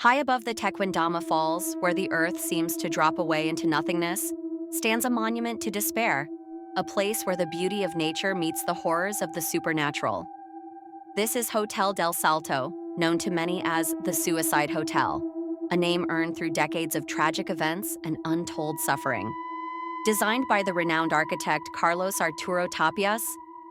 High above the Tequendama Falls, where the earth seems to drop away into nothingness, stands a monument to despair, a place where the beauty of nature meets the horrors of the supernatural. This is Hotel del Salto, known to many as the Suicide Hotel, a name earned through decades of tragic events and untold suffering. Designed by the renowned architect Carlos Arturo Tapias,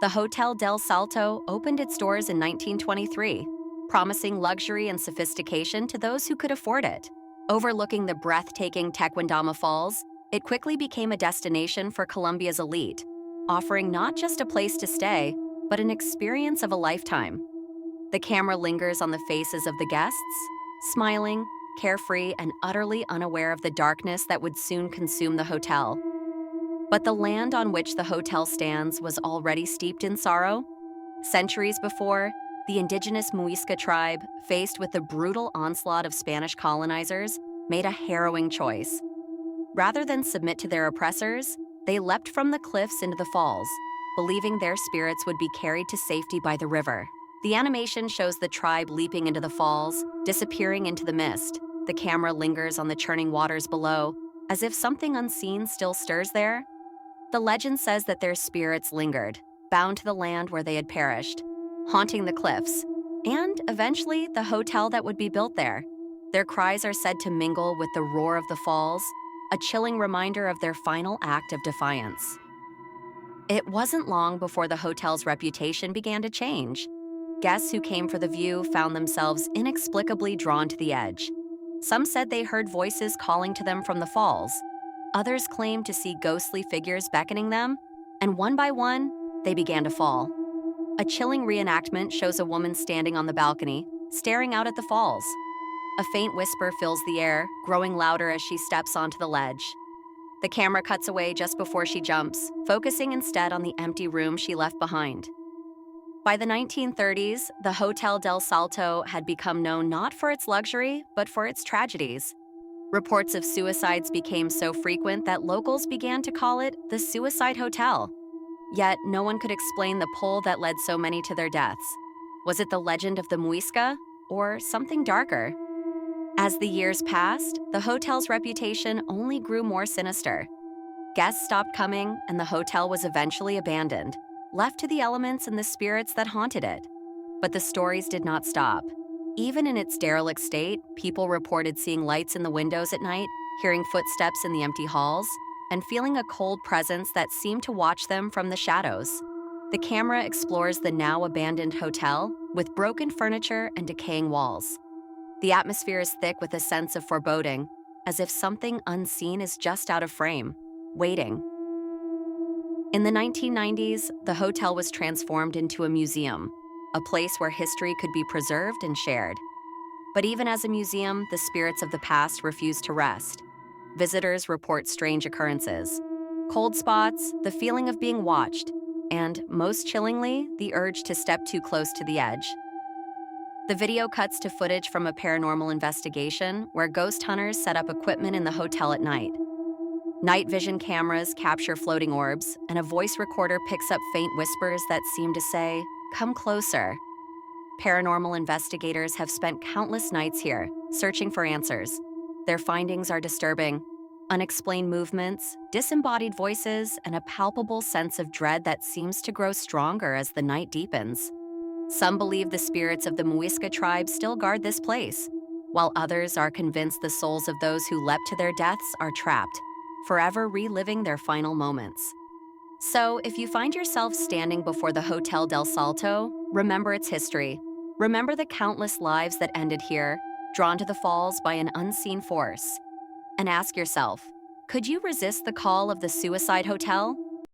the Hotel del Salto opened its doors in 1923, promising luxury and sophistication to those who could afford it. Overlooking the breathtaking Tequendama Falls, it quickly became a destination for Colombia's elite, offering not just a place to stay, but an experience of a lifetime. The camera lingers on the faces of the guests, smiling, carefree, and utterly unaware of the darkness that would soon consume the hotel. But the land on which the hotel stands was already steeped in sorrow. Centuries before, the indigenous Muisca tribe, faced with the brutal onslaught of Spanish colonizers, made a harrowing choice. Rather than submit to their oppressors, they leapt from the cliffs into the falls, believing their spirits would be carried to safety by the river. The animation shows the tribe leaping into the falls, disappearing into the mist. The camera lingers on the churning waters below, as if something unseen still stirs there. The legend says that their spirits lingered, bound to the land where they had perished, haunting the cliffs, and eventually the hotel that would be built there. Their cries are said to mingle with the roar of the falls, a chilling reminder of their final act of defiance. It wasn't long before the hotel's reputation began to change. Guests who came for the view found themselves inexplicably drawn to the edge. Some said they heard voices calling to them from the falls. Others claimed to see ghostly figures beckoning them, and one by one, they began to fall. A chilling reenactment shows a woman standing on the balcony, staring out at the falls. A faint whisper fills the air, growing louder as she steps onto the ledge. The camera cuts away just before she jumps, focusing instead on the empty room she left behind. By the 1930s, the Hotel del Salto had become known not for its luxury, but for its tragedies. Reports of suicides became so frequent that locals began to call it the Suicide Hotel. Yet, no one could explain the pull that led so many to their deaths. Was it the legend of the Muisca, or something darker? As the years passed, the hotel's reputation only grew more sinister. Guests stopped coming, and the hotel was eventually abandoned, left to the elements and the spirits that haunted it. But the stories did not stop. Even in its derelict state, people reported seeing lights in the windows at night, hearing footsteps in the empty halls, and feeling a cold presence that seemed to watch them from the shadows. The camera explores the now abandoned hotel with broken furniture and decaying walls. The atmosphere is thick with a sense of foreboding, as if something unseen is just out of frame, waiting. In the 1990s, the hotel was transformed into a museum, a place where history could be preserved and shared. But even as a museum, the spirits of the past refuse to rest. Visitors report strange occurrences, cold spots, the feeling of being watched, and, most chillingly, the urge to step too close to the edge. The video cuts to footage from a paranormal investigation where ghost hunters set up equipment in the hotel at night. Night vision cameras capture floating orbs, and a voice recorder picks up faint whispers that seem to say, "Come closer." Paranormal investigators have spent countless nights here, searching for answers. Their findings are disturbing. Unexplained movements, disembodied voices, and a palpable sense of dread that seems to grow stronger as the night deepens. Some believe the spirits of the Muisca tribe still guard this place, while others are convinced the souls of those who leapt to their deaths are trapped, forever reliving their final moments. So, if you find yourself standing before the Hotel del Salto, remember its history. Remember the countless lives that ended here, drawn to the falls by an unseen force. And ask yourself, could you resist the call of the Suicide Hotel?